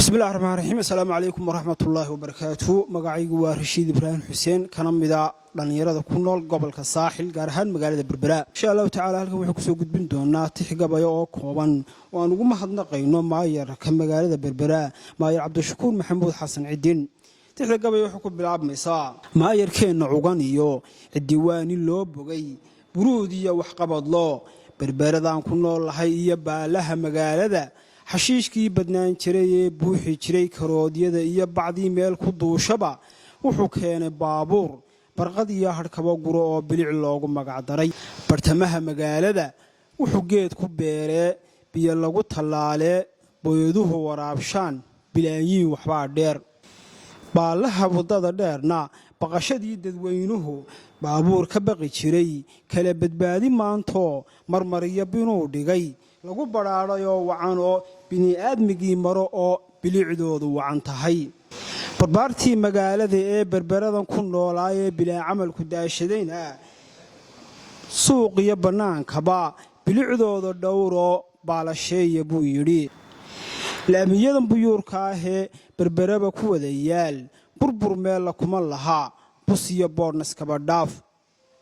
بسم الله الرحمن الرحيم. السلام عليكم ورحمة الله وبركاته. مقاعيق ورشيد إبراهيم حسين كان مدا dhalinyarada ku nool gobolka saaxil gaar ahaan magaalada Berbera. Insha Allah ta'ala halkan wuxuu ku soo gudbin doonaa tixgabayo oo kooban oo aan ugu mahadnaqayno maayarka magaalada Berbera, Maayar Cabdishakuur Maxamuud Xasan Ciidin. tixgabayo wuxuu ku bilaabmaysaa maayarkeena cugan iyo diiwaani loo bogay buruudiya wax qabad loo Berberadan ku noolahay iyo baalaha magaalada xashiishkii badnaan jiray ee buuxi jiray karoodyada iyo bacdii meel ku duushaba wuxuu keenay baabuur barqad iyo harkaba guro oo bilic loogu magac daray bartamaha magaalada wuxuu geed ku beeree biyo lagu talaale booyaduhu waraabshaan bilaayiin waxba dheer baalaha wadada dheerna baqashadii dadweynuhu baabuur ka baqi jiray kala badbaadi maanto marmariyo binuu dhigay lagu baraarayo wacan oo bini aadmigii maro oo bilicdoodu wacan tahay barbaartii magaalada ee Berberadan ku noolaayay bilaa camal ku daashadayna suuq iyo banaankaba bilicdooda dhowro baalasheeya buu yiri laamiyadan buyuurka ah ee Berberaba ku wadayaal burbur meel la kuma laha bus iyo boornas kaba dhaaf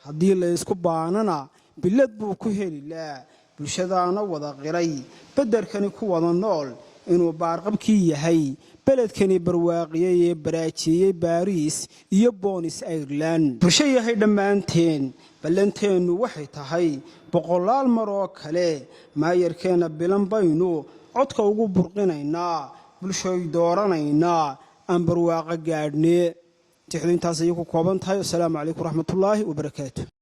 hadii la isku baanana bilad buu ku heli laa bulshadaana wada qiray badarkani ku wada nool inuu baarqabkii yahay beledkani barwaaqiyay ee baraajiyay Paris iyo Buenos Aires bulsho yahay dhamaanteen balanteenu waxay tahay boqolaal mar oo kale maayarkeena bilan baynu codka ugu burqinaynaa bulshoy dooranaynaa aan barwaaqo gaadhnee tixdintaas ay ku kooban tahay. Assalaamu calaykum waraxmatullaahi wabarakaatuh.